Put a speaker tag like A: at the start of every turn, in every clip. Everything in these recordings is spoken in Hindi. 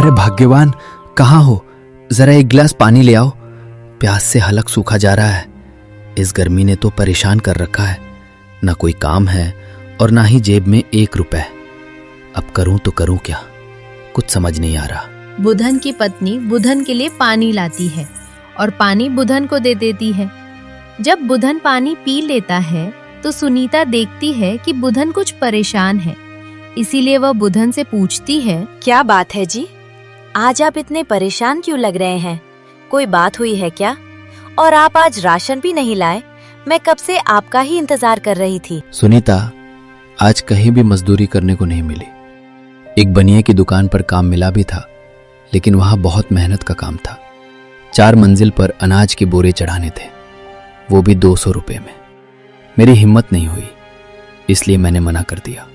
A: अरे भाग्यवान, कहाँ हो? जरा एक गिलास पानी ले आओ, प्यास से हलक सूखा जा रहा है। इस गर्मी ने तो परेशान कर रखा है, ना कोई काम है और ना ही जेब में 1 रुपए। अब करूं तो करूं क्या, कुछ समझ नहीं आ रहा।
B: बुधन की पत्नी बुधन के लिए पानी लाती है और पानी बुधन को दे देती है। जब बुधन पानी पी लेता है तो सुनीता देखती है कि बुधन कुछ परेशान है, इसीलिए वह बुधन से पूछती है,
C: क्या बात है जी, आज आप इतने परेशान क्यों लग रहे हैं? कोई बात हुई है क्या? और आप आज राशन भी नहीं लाए, मैं कब से आपका ही इंतजार कर रही थी।
A: सुनीता, आज कहीं भी मजदूरी करने को नहीं मिली। एक बनिए की दुकान पर काम मिला भी था, लेकिन वहां बहुत मेहनत का काम था। 4 मंजिल पर अनाज के बोरे चढ़ाने थे, वो भी 200 रुपए में। मेरी हिम्मत नहीं हुई, इसलिए मैंने मना कर दिया।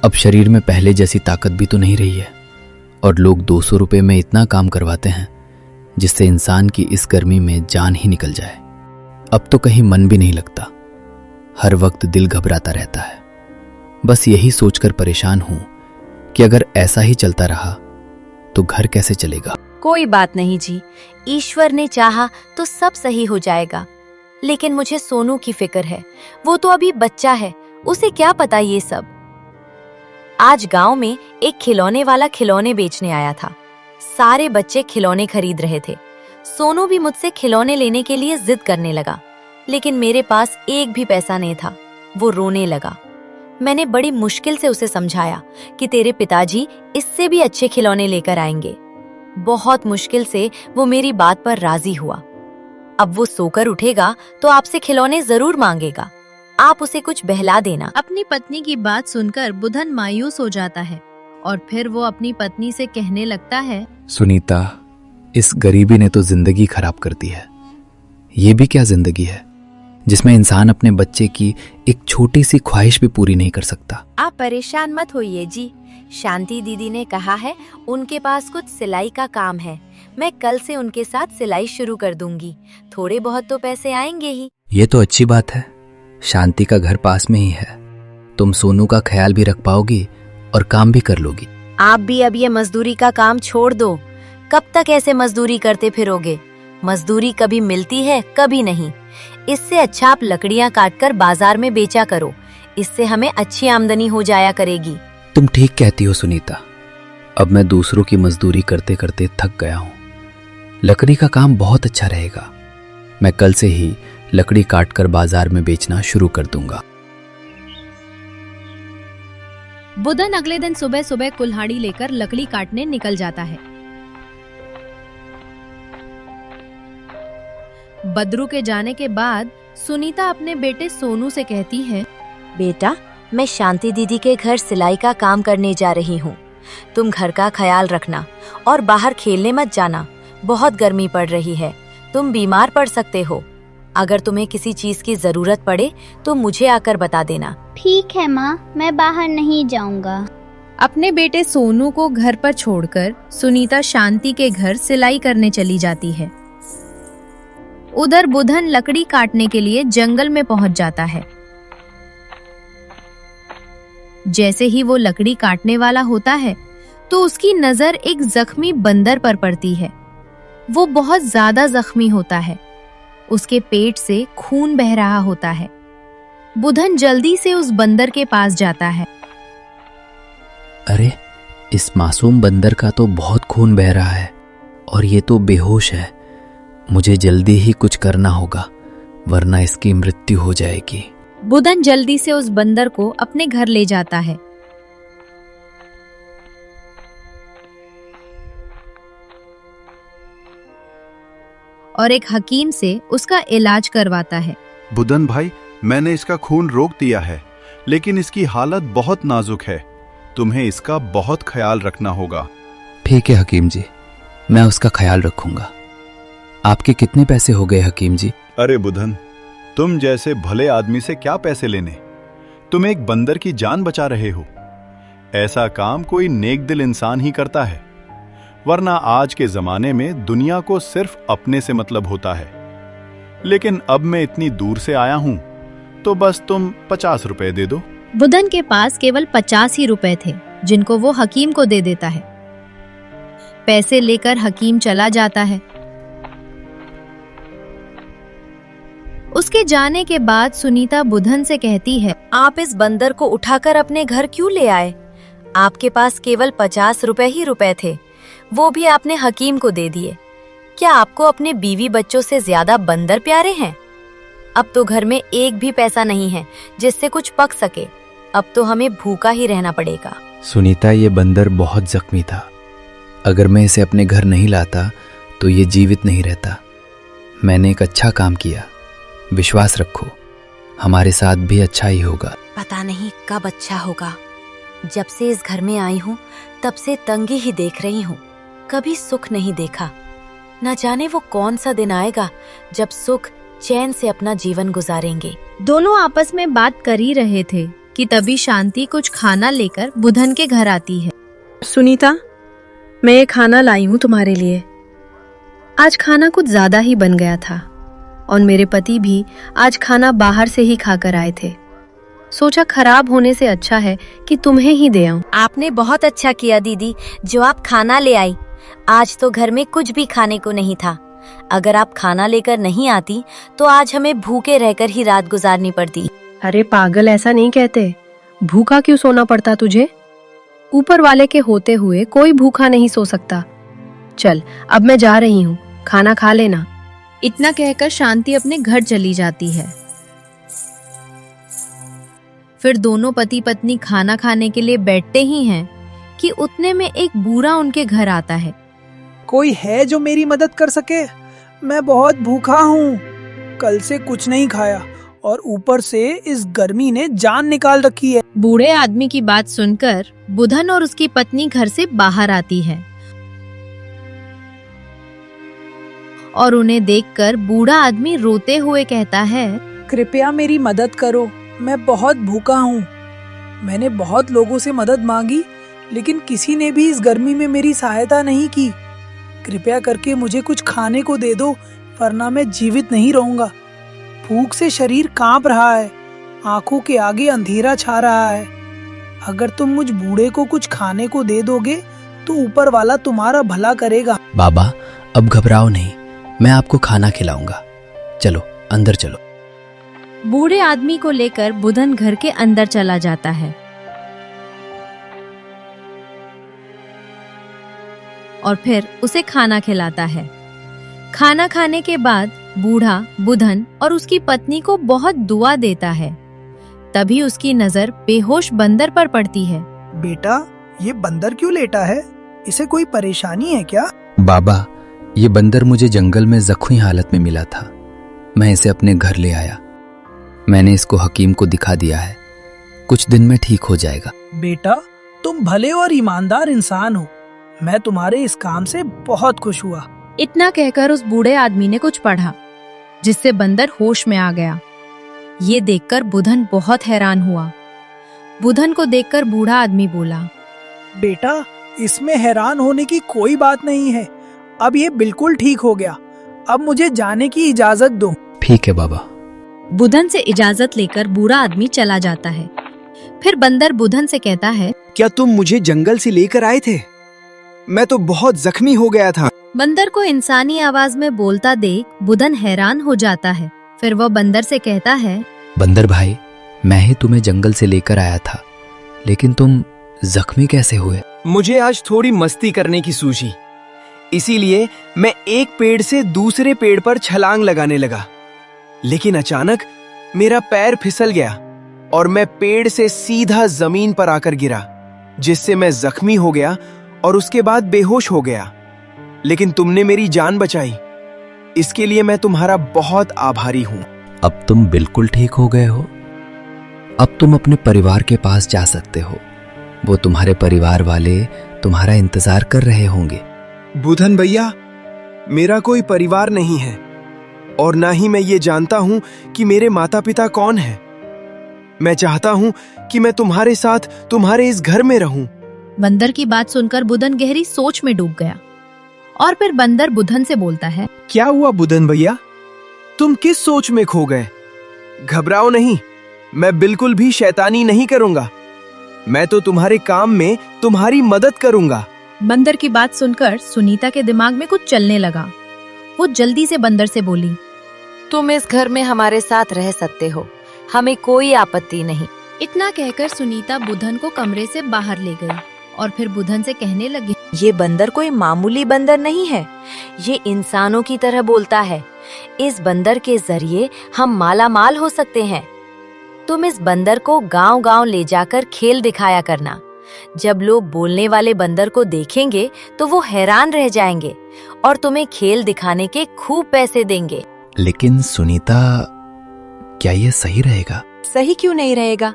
A: अब शरीर में पहले जैसी ताकत भी तो नहीं रही है, और लोग 200 रुपए में इतना काम करवाते हैं जिससे इंसान की इस गर्मी में जान ही निकल जाए। अब तो कहीं मन भी नहीं लगता, हर वक्त दिल घबराता रहता है। बस यही सोचकर परेशान हूं कि अगर ऐसा ही चलता रहा तो घर कैसे चलेगा।
C: कोई बात नहीं जी, ईश्वर ने चाहा तो सब सही हो जाएगा। लेकिन मुझे सोनू की फिक्र है, वो तो अभी बच्चा है, उसे क्या पता ये सब। आज गांव में एक खिलौने वाला खिलौने बेचने आया था। सारे बच्चे खिलौने खरीद रहे थे। सोनू भी मुझसे खिलौने लेने के लिए जिद करने लगा, लेकिन मेरे पास एक भी पैसा नहीं था। वो रोने लगा। मैंने बड़ी मुश्किल से उसे समझाया कि तेरे पिताजी इससे भी अच्छे खिलौने लेकर आएंगे। बहुत मुश्किल से वो मेरी बात पर राजी हुआ। अब वो सोकर उठेगा तो आपसे खिलौने जरूर मांगेगा, आप उसे कुछ बहला देना।
B: अपनी पत्नी की बात सुनकर बुधन मायूस हो जाता है और फिर वो अपनी पत्नी से कहने लगता है,
A: सुनीता, इस गरीबी ने तो जिंदगी खराब कर दी है। ये भी क्या जिंदगी है जिसमें इंसान अपने बच्चे की एक छोटी सी ख्वाहिश भी पूरी नहीं कर सकता।
C: आप परेशान मत होइए जी, शांति दीदी ने कहा है उनके पास कुछ सिलाई का काम है। मैं कल से उनके साथ सिलाई शुरू कर दूंगी, थोड़े बहुत तो पैसे आएंगे ही।
A: ये तो अच्छी बात है, शांति का घर पास में ही है। तुम सोनू का ख्याल भी रख पाओगी और काम भी कर लोगी।
C: आप भी अब ये मजदूरी का काम छोड़ दो। कब तक ऐसे मजदूरी करते फिरोगे? मजदूरी कभी मिलती है, कभी नहीं। इससे अच्छा आप लकड़ियाँ काटकर बाजार में बेचा करो, इससे हमें अच्छी आमदनी हो जाया करेगी।
A: तुम ठीक कहती हो सुनीता, अब मैं दूसरों की मजदूरी करते करते थक गया हूँ। लकड़ी का काम बहुत अच्छा रहेगा। मैं कल से ही लकड़ी काटकर बाजार में बेचना शुरू कर दूंगा।
B: बुधन अगले दिन सुबह सुबह कुल्हाड़ी लेकर लकड़ी काटने निकल जाता है। बद्रू के जाने के बाद सुनीता अपने बेटे सोनू से कहती है,
C: बेटा, मैं शांति दीदी के घर सिलाई का काम करने जा रही हूँ। तुम घर का ख्याल रखना और बाहर खेलने मत जाना, बहुत गर्मी पड़ रही है, तुम बीमार पड़ सकते हो। अगर तुम्हें किसी चीज की जरूरत पड़े तो मुझे आकर बता देना।
D: ठीक है माँ, मैं बाहर नहीं जाऊंगा।
B: अपने बेटे सोनू को घर पर छोड़कर सुनीता शांति के घर सिलाई करने चली जाती है। उधर बुधन लकड़ी काटने के लिए जंगल में पहुंच जाता है। जैसे ही वो लकड़ी काटने वाला होता है तो उसकी नजर एक जख्मी बंदर पर पड़ती है। वो बहुत ज्यादा जख्मी होता है, उसके पेट से खून बह रहा होता है। बुधन जल्दी से उस बंदर के पास जाता है।
A: अरे, इस मासूम बंदर का तो बहुत खून बह रहा है और ये तो बेहोश है। मुझे जल्दी ही कुछ करना होगा, वरना इसकी मृत्यु हो जाएगी।
B: बुधन जल्दी से उस बंदर को अपने घर ले जाता है। और एक हकीम से उसका इलाज करवाता है।
E: बुधन भाई, मैंने इसका खून रोक दिया है, लेकिन इसकी हालत बहुत नाजुक है। तुम्हें इसका बहुत ख्याल रखना होगा।
A: ठीक है हकीम जी, मैं उसका ख्याल रखूंगा। आपके कितने पैसे हो गए हकीम जी?
E: अरे बुधन, तुम जैसे भले आदमी से क्या पैसे लेने? तुम एक बंदर की जान बचा रहे हो। ऐसा काम कोई नेक दिल इंसान ही करता है, वरना आज के जमाने में दुनिया को सिर्फ अपने से मतलब होता है। लेकिन अब मैं इतनी दूर से आया हूं, तो बस तुम 50 रुपए दे दो।
B: बुधन के पास केवल 50 ही रुपए थे, जिनको वो हकीम को दे देता है। पैसे लेकर हकीम चला जाता है। उसके जाने के बाद सुनीता बुधन से कहती है,
C: आप इस बंदर को उठाकर अपने घर क्यों ले आए? आपके पास केवल 50 रुपए ही रुपए थे, वो भी आपने हकीम को दे दिए। क्या आपको अपने बीवी बच्चों से ज्यादा बंदर प्यारे हैं? अब तो घर में एक भी पैसा नहीं है जिससे कुछ पक सके। अब तो हमें भूखा ही रहना पड़ेगा।
A: सुनीता, ये बंदर बहुत जख्मी था। अगर मैं इसे अपने घर नहीं लाता तो ये जीवित नहीं रहता। मैंने एक अच्छा काम किया। विश्वास रखो, हमारे साथ भी अच्छा ही होगा।
C: पता नहीं कब अच्छा होगा। जब से इस घर में आई हूँ तब से तंगी ही देख रही हूँ, कभी सुख नहीं देखा। न जाने वो कौन सा दिन आएगा जब सुख चैन से अपना जीवन गुजारेंगे।
B: दोनों आपस में बात कर ही रहे थे कि तभी शांति कुछ खाना लेकर बुधन के घर आती है।
F: सुनीता, मैं ये खाना लाई हूँ तुम्हारे लिए। आज खाना कुछ ज्यादा ही बन गया था और मेरे पति भी आज खाना बाहर से ही खाकर आए थे। सोचा खराब होने से अच्छा है कि तुम्हें ही दे आऊं।
C: आपने बहुत अच्छा किया दीदी, जो आप खाना ले आई। आज तो घर में कुछ भी खाने को नहीं था। अगर आप खाना लेकर नहीं आती तो आज हमें भूखे रहकर ही रात गुजारनी पड़ती।
F: अरे पागल, ऐसा नहीं कहते। भूखा क्यों सोना पड़ता तुझे? ऊपर वाले के होते हुए कोई भूखा नहीं सो सकता। चल, अब मैं जा रही हूँ, खाना खा लेना।
B: इतना कहकर शांति अपने घर चली जाती है। फिर दोनों पति पत्नी खाना खाने के लिए बैठते ही हैं कि उतने में एक बूढ़ा उनके घर आता है।
G: कोई है जो मेरी मदद कर सके? मैं बहुत भूखा हूँ, कल से कुछ नहीं खाया और ऊपर से इस गर्मी ने जान निकाल रखी है।
B: बूढ़े आदमी की बात सुनकर बुधन और उसकी पत्नी घर से बाहर आती है और उन्हें देखकर बूढ़ा आदमी रोते हुए कहता है,
G: कृपया मेरी मदद करो, मैं बहुत भूखा हूँ। मैंने बहुत लोगों से मदद मांगी लेकिन किसी ने भी इस गर्मी में मेरी सहायता नहीं की। कृपया करके मुझे कुछ खाने को दे दो, वरना मैं जीवित नहीं रहूंगा। भूख से शरीर कांप रहा है, आंखों के आगे अंधेरा छा रहा है। अगर तुम मुझ बूढ़े को कुछ खाने को दे दोगे तो ऊपर वाला तुम्हारा भला करेगा।
A: बाबा, अब घबराओ नहीं, मैं आपको खाना खिलाऊंगा। चलो अंदर चलो।
B: बूढ़े आदमी को लेकर बुधन घर के अंदर चला जाता है और फिर उसे खाना खिलाता है। खाना खाने के बाद बूढ़ा बुधन और उसकी पत्नी को बहुत दुआ देता है। तभी उसकी नजर बेहोश बंदर पर पड़ती है।
G: बेटा, ये बंदर क्यों लेटा है? इसे कोई परेशानी है क्या?
A: बाबा, ये बंदर मुझे जंगल में जख्मी हालत में मिला था। मैं इसे अपने घर ले आया। मैंने इसको हकीम को दिखा दिया है, कुछ दिन में ठीक हो जाएगा।
G: बेटा, तुम भले और ईमानदार इंसान हो। मैं तुम्हारे इस काम से बहुत खुश हुआ।
B: इतना कहकर उस बूढ़े आदमी ने कुछ पढ़ा जिससे बंदर होश में आ गया। ये देखकर बुधन बहुत हैरान हुआ। बुधन को देखकर बूढ़ा आदमी बोला,
G: बेटा, इसमें हैरान होने की कोई बात नहीं है। अब ये बिल्कुल ठीक हो गया। अब मुझे जाने की इजाजत दो।
A: ठीक है बाबा।
B: बुधन से इजाजत लेकर बूढ़ा आदमी चला जाता है। फिर बंदर बुधन से कहता है,
H: क्या तुम मुझे जंगल से लेकर आए थे? मैं तो बहुत जख्मी हो गया था।
B: बंदर को इंसानी आवाज में बोलता देख बुधन हैरान हो जाता है। फिर वह बंदर से कहता है,
A: बंदर भाई, मैं ही तुम्हें जंगल से लेकर आया था, लेकिन तुम जख्मी कैसे हुए?
H: मुझे आज थोड़ी मस्ती करने की सूझी, इसीलिए मैं एक पेड़ से दूसरे पेड़ पर छलांग लगाने लगा। लेकिन अचानक मेरा पैर फिसल गया और मैं पेड़ से सीधा जमीन पर आकर गिरा, जिससे मैं जख्मी हो गया और उसके बाद बेहोश हो गया। लेकिन तुमने मेरी जान बचाई, इसके लिए मैं तुम्हारा बहुत आभारी हूँ।
A: अब तुम बिल्कुल ठीक हो गए हो। अब तुम अपने परिवार के पास जा सकते हो। वो तुम्हारे परिवार वाले तुम्हारा इंतजार कर रहे होंगे।
H: बुधन भैया, मेरा कोई परिवार नहीं है और ना ही मैं ये जानता हूँ कि मेरे माता पिता कौन हैं। मैं चाहता हूँ कि मैं तुम्हारे साथ तुम्हारे इस घर में रहूं।
B: बंदर की बात सुनकर बुधन गहरी सोच में डूब गया और फिर बंदर बुधन से बोलता है,
H: क्या हुआ बुधन भैया? तुम किस सोच में खो गए? घबराओ नहीं, मैं बिल्कुल भी शैतानी नहीं करूंगा। मैं तो तुम्हारे काम में तुम्हारी मदद करूंगा।
B: बंदर की बात सुनकर सुनीता के दिमाग में कुछ चलने लगा। वो जल्दी से बंदर से बोली,
C: तुम इस घर में हमारे साथ रह सकते हो, हमें कोई आपत्ति नहीं।
B: इतना कहकर सुनीता बुधन को कमरे से बाहर ले गई और फिर बुधन से कहने लगी,
C: ये बंदर कोई मामूली बंदर नहीं है, ये इंसानों की तरह बोलता है। इस बंदर के जरिए हम माला माल हो सकते हैं। तुम इस बंदर को गांव-गांव ले जाकर खेल दिखाया करना। जब लोग बोलने वाले बंदर को देखेंगे तो वो हैरान रह जाएंगे और तुम्हें खेल दिखाने के खूब पैसे देंगे।
A: लेकिन सुनीता, क्या ये सही रहेगा?
C: सही क्यों नहीं रहेगा?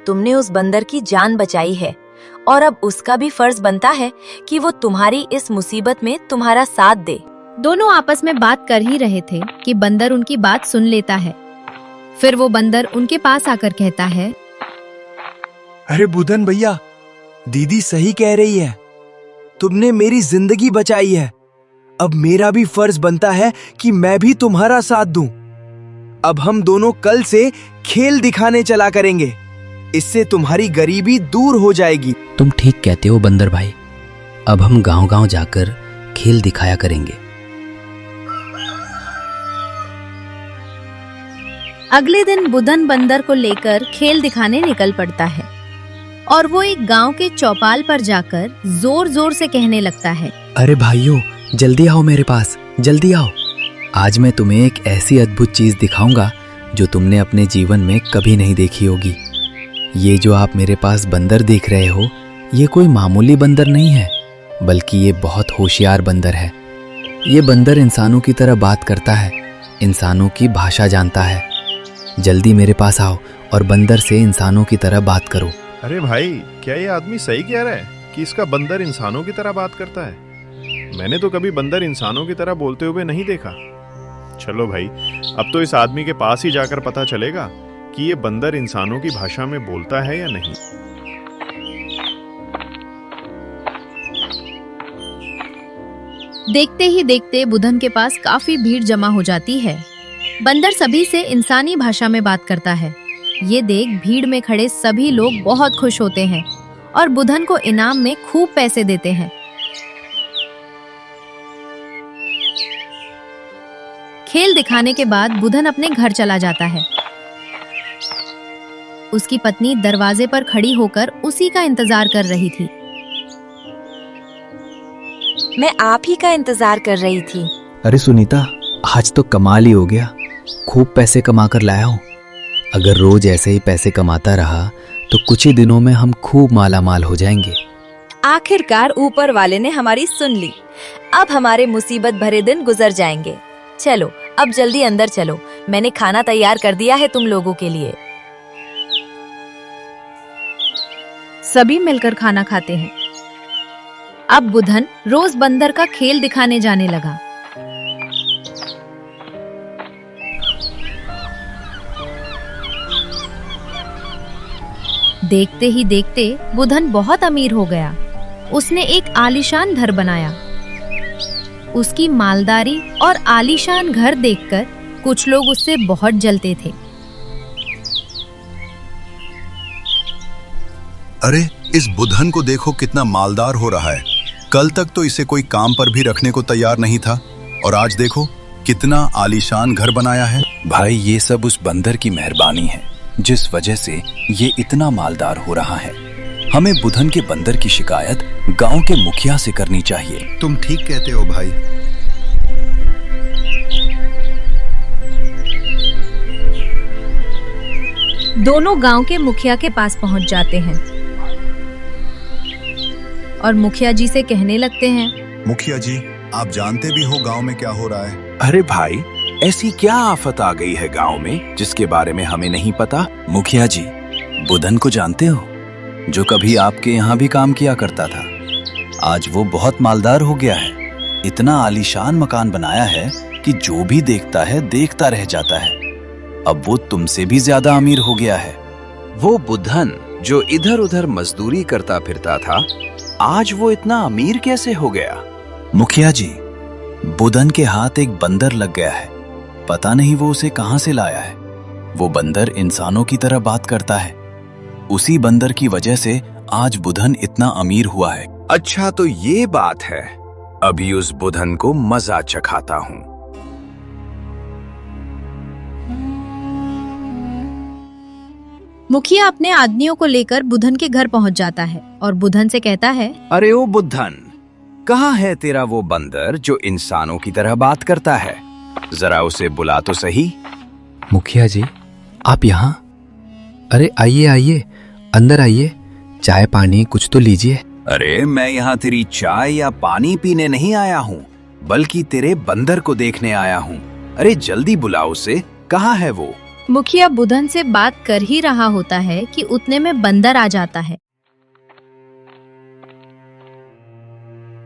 C: तुमने उस बंदर की जान बचाई है और अब उसका भी फर्ज बनता है कि वो तुम्हारी इस मुसीबत में तुम्हारा साथ दे।
B: दोनों आपस में बात कर ही रहे थे कि बंदर उनकी बात सुन लेता है। फिर वो बंदर उनके पास आकर कहता है,
H: अरे बुधन भैया, दीदी सही कह रही है, तुमने मेरी जिंदगी बचाई है। अब मेरा भी फर्ज बनता है कि मैं भी तुम्हारा साथ दूं। अब हम दोनों कल से खेल दिखाने चला करेंगे, इससे तुम्हारी गरीबी दूर हो जाएगी।
A: तुम ठीक कहते हो बंदर भाई, अब हम गांव-गांव जाकर खेल दिखाया करेंगे।
B: अगले दिन बुधन बंदर को लेकर खेल दिखाने निकल पड़ता है और वो एक गांव के चौपाल पर जाकर जोर जोर से कहने लगता है,
A: अरे भाइयों, जल्दी आओ मेरे पास, जल्दी आओ। आज मैं तुम्हें एक ऐसी अद्भुत चीज दिखाऊंगा जो तुमने अपने जीवन में कभी नहीं देखी होगी। ये जो आप मेरे पास बंदर देख रहे हो, ये कोई मामूली बंदर नहीं है, बल्कि ये बहुत होशियार बंदर है। ये बंदर इंसानों की तरह बात करता है, इंसानों की भाषा जानता है। जल्दी मेरे पास आओ और बंदर से इंसानों की तरह बात करो।
E: अरे भाई, क्या ये आदमी सही कह रहा है कि इसका बंदर इंसानों की तरह बात करता है? मैंने तो कभी बंदर इंसानों की तरह बोलते हुए नहीं देखा। चलो भाई, अब तो इस आदमी के पास ही जाकर पता चलेगा कि ये बंदर इंसानों की भाषा में बोलता है या नहीं।
B: देखते ही देखते बुधन के पास काफी भीड़ जमा हो जाती है। बंदर सभी से इंसानी भाषा में बात करता है। ये देख भीड़ में खड़े सभी लोग बहुत खुश होते हैं और बुधन को इनाम में खूब पैसे देते हैं। खेल दिखाने के बाद बुधन अपने घर चला जाता है। उसकी पत्नी दरवाजे पर खड़ी होकर उसी का इंतजार कर रही थी।
C: मैं आप ही का इंतजार कर रही थी।
A: अरे सुनीता, आज तो कमाल ही हो गया, खूब पैसे कमा कर लाया हूँ। अगर रोज ऐसे ही पैसे कमाता रहा तो कुछ ही दिनों में हम खूब माला माल हो जाएंगे।
C: आखिरकार ऊपर वाले ने हमारी सुन ली। अब हमारे मुसीबत भरे दिन गुजर जाएंगे। चलो अब जल्दी अंदर चलो, मैंने खाना तैयार कर दिया है तुम लोगों के लिए।
B: सभी मिलकर खाना खाते हैं। अब बुधन रोज बंदर का खेल दिखाने जाने लगा। देखते ही देखते बुधन बहुत अमीर हो गया। उसने एक आलीशान घर बनाया। उसकी मालदारी और आलीशान घर देखकर कुछ लोग उससे बहुत जलते थे।
E: अरे, इस बुधन को देखो कितना मालदार हो रहा है। कल तक तो इसे कोई काम पर भी रखने को तैयार नहीं था और आज देखो कितना आलीशान घर बनाया है।
I: भाई, ये सब उस बंदर की मेहरबानी है जिस वजह से ये इतना मालदार हो रहा है। हमें बुधन के बंदर की शिकायत गांव के मुखिया से करनी चाहिए।
E: तुम ठीक कहते हो भाई।
B: दोनों गांव के मुखिया के पास पहुंच जाते हैं और मुखिया जी से कहने लगते हैं,
E: मुखिया जी, आप जानते भी हो गांव में क्या हो रहा है।
I: अरे भाई, ऐसी क्या आफत आ गई है गांव में जिसके बारे में हमें नहीं पता? मुखिया जी, बुधन को जानते हो, जो कभी आपके यहाँ भी काम किया करता था। आज वो बहुत मालदार हो गया है। इतना आलीशान मकान बनाया है कि जो भी देखता है देखता रह जाता है। अब वो तुमसे भी ज्यादा अमीर हो गया है।
J: वो बुधन जो इधर उधर मजदूरी करता फिरता था, आज वो इतना अमीर कैसे हो गया?
I: मुखिया जी, बुधन के हाथ एक बंदर लग गया है। पता नहीं वो उसे कहां से लाया है। वो बंदर इंसानों की तरह बात करता है। उसी बंदर की वजह से आज बुधन इतना अमीर हुआ है।
J: अच्छा तो ये बात है। अभी उस बुधन को मजा चखाता हूं।
B: मुखिया अपने आदमियों को लेकर बुधन के घर पहुंच जाता है और बुधन से कहता है,
J: अरे ओ बुधन, कहाँ है तेरा वो बंदर जो इंसानों की तरह बात करता है? जरा उसे बुला तो सही।
A: मुखिया जी, आप यहाँ? अरे आइए आइए, अंदर आइए, चाय पानी कुछ तो लीजिए।
J: अरे मैं यहाँ तेरी चाय या पानी पीने नहीं आया हूँ, बल्कि तेरे बंदर को देखने आया हूँ। अरे जल्दी बुलाओ उसे, कहाँ है वो?
B: मुखिया बुधन से बात कर ही रहा होता है कि उतने में बंदर आ जाता है।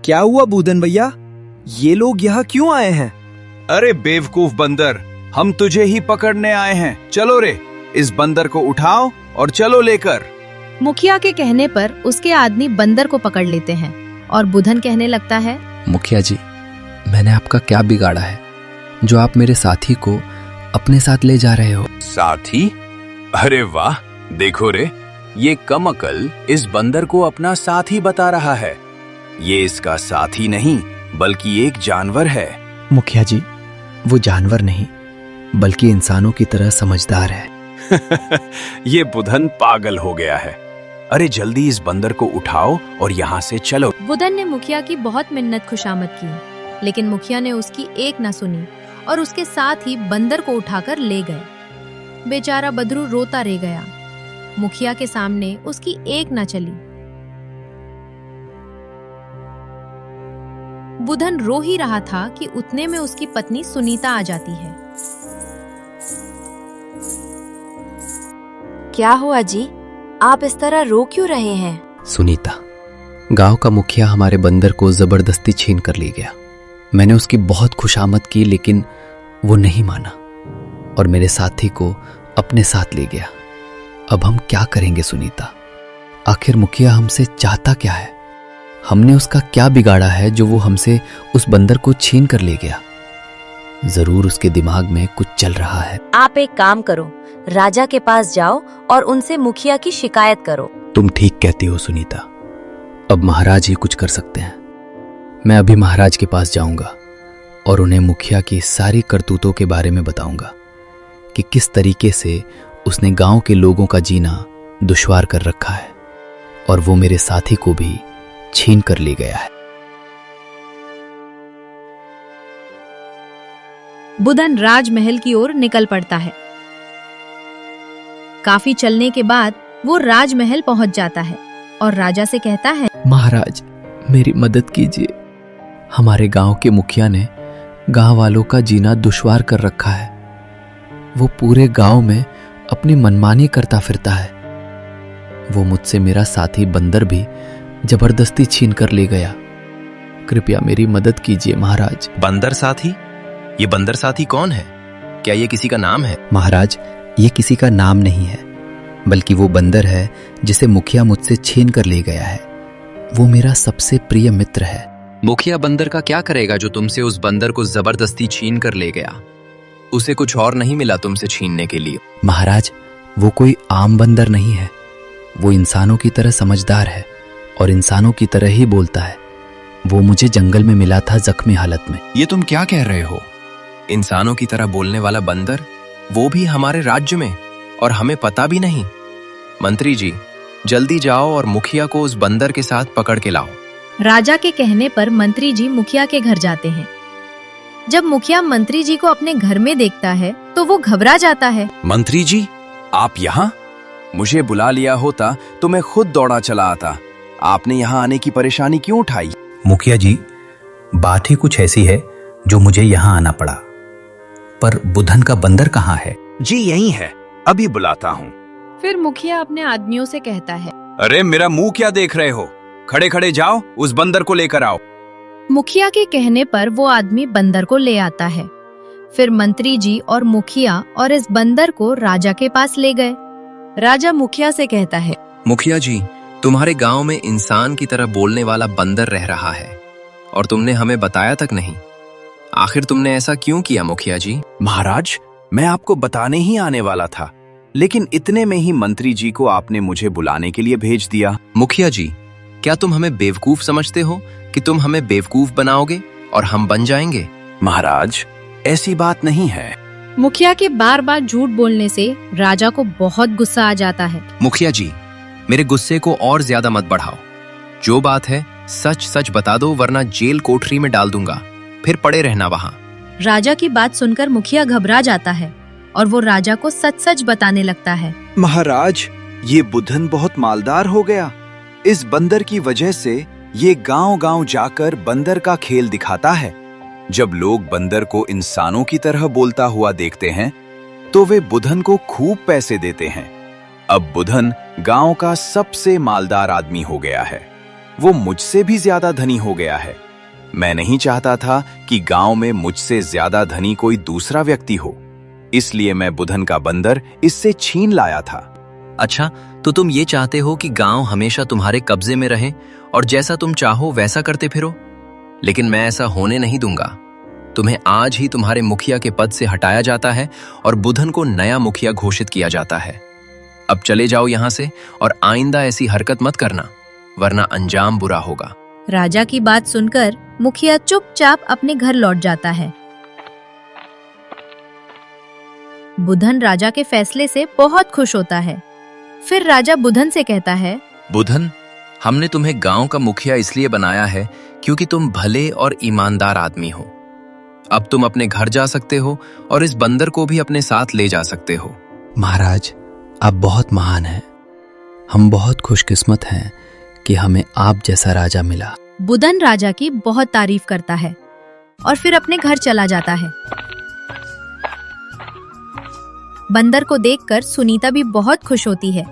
H: क्या हुआ बुधन भैया, ये लोग यहाँ क्यों आए हैं?
J: अरे बेवकूफ बंदर, हम तुझे ही पकड़ने आए हैं। चलो रे, इस बंदर को उठाओ और चलो लेकर।
B: मुखिया के कहने पर उसके आदमी बंदर को पकड़ लेते हैं और बुधन कहने लगता है,
A: मुखिया जी, मैंने आपका क्या बिगाड़ा है जो आप मेरे साथी को अपने साथ ले जा रहे हो?
J: साथी? अरे वाह, देखो रे, ये कम अकल इस बंदर को अपना साथी बता रहा है। ये इसका साथी नहीं बल्कि एक जानवर है।
A: मुखिया जी, वो जानवर नहीं बल्कि इंसानों की तरह समझदार है।
J: ये बुधन पागल हो गया है। अरे जल्दी इस बंदर को उठाओ और यहाँ से चलो।
B: बुधन ने मुखिया की बहुत मिन्नत खुशामद की, लेकिन मुखिया ने उसकी एक न सुनी और उसके साथ ही बंदर को उठाकर ले गए। बेचारा बदरू रोता रह गया। मुखिया के सामने उसकी एक न चली। बुधन रो ही रहा था कि उतने में उसकी पत्नी सुनीता आ जाती है।
C: क्या हुआ जी, आप इस तरह रो क्यों रहे हैं?
A: सुनीता, गांव का मुखिया हमारे बंदर को जबरदस्ती छीन कर ले गया। मैंने उसकी बहुत खुशामद की, लेकिन वो नहीं माना और मेरे साथी को अपने साथ ले गया। अब हम क्या करेंगे सुनीता? आखिर मुखिया हमसे चाहता क्या है? हमने उसका क्या बिगाड़ा है जो वो हमसे उस बंदर को छीन कर ले गया? जरूर उसके दिमाग में कुछ चल रहा है।
C: आप एक काम करो, राजा के पास जाओ और उनसे मुखिया की शिकायत करो।
A: तुम ठीक कहती हो सुनीता, अब महाराज ही कुछ कर सकते हैं। मैं अभी महाराज के पास जाऊंगा और उन्हें मुखिया की सारी करतूतों के बारे में बताऊंगा कि किस तरीके से उसने गांव के लोगों का जीना दुश्वार कर रखा है और वो मेरे साथी को भी छीन कर ले गया है।
B: बुधन राजमहल की ओर निकल पड़ता है। काफी चलने के बाद वो राजमहल पहुंच जाता है और राजा से कहता है,
A: महाराज, मेरी मदद कीजिए। हमारे गांव के मुखिया ने गांव वालों का जीना दुश्वार कर रखा है। वो पूरे गांव में अपनी मनमानी करता फिरता है। वो मुझसे मेरा साथी बंदर भी जबरदस्ती छीन कर ले गया। कृपया मेरी मदद कीजिए महाराज।
K: बंदर साथी? ये बंदर साथी कौन है? क्या ये किसी का नाम है?
A: महाराज, ये किसी का नाम नहीं है, बल्कि वो बंदर है जिसे मुखिया मुझसे छीन कर ले गया है। वो मेरा सबसे प्रिय मित्र है।
K: मुखिया बंदर का क्या करेगा जो तुमसे उस बंदर को जबरदस्ती छीन कर ले गया? उसे कुछ और नहीं मिला तुमसे छीनने के लिए?
A: महाराज, वो कोई आम बंदर नहीं है। वो इंसानों की तरह समझदार है और इंसानों की तरह ही बोलता है। वो मुझे जंगल में मिला था जख्मी हालत में।
K: ये तुम क्या कह रहे हो? इंसानों की तरह बोलने वाला बंदर, वो भी हमारे राज्य में, और हमें पता भी नहीं? मंत्री जी, जल्दी जाओ और मुखिया को उस बंदर के साथ पकड़ के लाओ।
B: राजा के कहने पर मंत्री जी मुखिया के घर जाते हैं। जब मुखिया मंत्री जी को अपने घर में देखता है तो वो घबरा जाता है।
J: मंत्री जी, आप यहाँ? मुझे बुला लिया होता तो मैं खुद दौड़ा चला आता। आपने यहाँ आने की परेशानी क्यों उठाई?
I: मुखिया जी, बात ही कुछ ऐसी है जो मुझे यहाँ आना पड़ा। पर बुधन का बंदर कहाँ है?
J: जी यहीं है, अभी बुलाता हूँ।
B: फिर मुखिया अपने आदमियों से कहता है,
J: अरे मेरा मुंह क्या देख रहे हो? खड़े खड़े जाओ, उस बंदर को लेकर आओ।
B: मुखिया के कहने पर वो आदमी बंदर को ले आता है। फिर मंत्री जी और मुखिया और इस बंदर को राजा के पास ले गए। राजा मुखिया से कहता है,
K: मुखिया जी, तुम्हारे गांव में इंसान की तरह बोलने वाला बंदर रह रहा है और तुमने हमें बताया तक नहीं। आखिर तुमने ऐसा क्यों किया मुखिया जी?
J: महाराज, मैं आपको बताने ही आने वाला था, लेकिन इतने में ही मंत्री जी को आपने मुझे बुलाने के लिए भेज दिया।
K: मुखिया जी, क्या तुम हमें बेवकूफ समझते हो कि तुम हमें बेवकूफ बनाओगे और हम बन जाएंगे?
I: महाराज, ऐसी बात नहीं है।
B: मुखिया के बार बार झूठ बोलने से राजा को बहुत गुस्सा आ जाता है।
K: मुखिया जी, मेरे गुस्से को और ज्यादा मत बढ़ाओ। जो बात है सच सच बता दो, वरना जेल कोठरी में डाल दूंगा, फिर पड़े रहना वहां।
B: राजा की बात सुनकर मुखिया घबरा जाता है और वो राजा को सच सच बताने लगता है।
L: महाराज, ये बुधन बहुत मालदार हो गया। इस बंदर की वजह से ये गांव-गांव जाकर बंदर का खेल दिखाता है।
I: जब लोग बंदर को इंसानों की तरह बोलता हुआ देखते हैं तो वे बुधन को खूब पैसे देते हैं। अब बुधन गांव का सबसे मालदार आदमी हो गया है। वो मुझसे भी ज्यादा धनी हो गया है। मैं नहीं चाहता था कि गांव में मुझसे ज्यादा धनी कोई दूसरा व्यक्ति हो, इसलिए मैं बुधन का बंदर इससे छीन लाया था।
K: अच्छा, तो तुम ये चाहते हो कि गांव हमेशा तुम्हारे कब्जे में रहे और जैसा तुम चाहो वैसा करते फिरो? लेकिन मैं ऐसा होने नहीं दूंगा। तुम्हें आज ही तुम्हारे मुखिया के पद से हटाया जाता है और बुधन को नया मुखिया घोषित किया जाता है। अब चले जाओ यहाँ से और आइंदा ऐसी हरकत मत करना, वरना अंजाम बुरा होगा।
B: राजा की बात सुनकर मुखिया चुपचाप अपने घर लौट जाता है। बुधन राजा के फैसले से बहुत खुश होता है। फिर राजा बुधन से कहता है,
K: बुधन, हमने तुम्हें गांव का मुखिया इसलिए बनाया है क्योंकि तुम भले और ईमानदार आदमी हो। अब तुम अपने घर जा सकते हो और इस बंदर को भी अपने साथ ले जा सकते हो।
A: महाराज, आप बहुत महान हैं। हम बहुत खुशकिस्मत हैं कि हमें आप जैसा राजा मिला।
B: बुधन राजा की बहुत तारीफ करता है और फिर अपने घर चला जाता है। बंदर को देखकर सुनीता भी बहुत खुश होती है।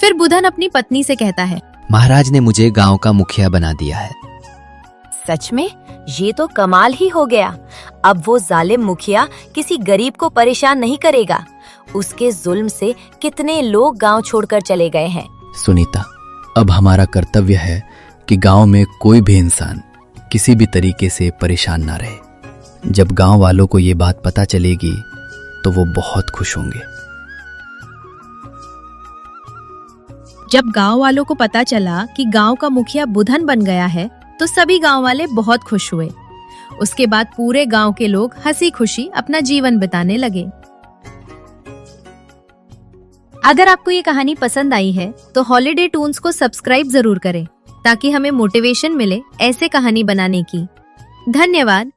B: फिर बुधन अपनी पत्नी से कहता है,
A: महाराज ने मुझे गांव का मुखिया बना दिया है।
C: सच में ये तो कमाल ही हो गया। अब वो जालिम मुखिया किसी गरीब को परेशान नहीं करेगा। उसके जुल्म से कितने लोग गांव छोड़कर चले गए हैं।
A: सुनीता, अब हमारा कर्तव्य है कि गांव में कोई भी इंसान किसी भी तरीके से परेशान ना रहे। जब गांव वालों को ये बात पता चलेगी तो वो बहुत खुश होंगे।
B: जब गांव वालों को पता चला कि गांव का मुखिया बुधन बन गया है तो सभी गांव वाले बहुत खुश हुए। उसके बाद पूरे गांव के लोग हंसी खुशी अपना जीवन बिताने लगे। अगर आपको ये कहानी पसंद आई है तो हॉलीडे टून्स को सब्सक्राइब जरूर करें ताकि हमें मोटिवेशन मिले ऐसे कहानी बनाने की। धन्यवाद।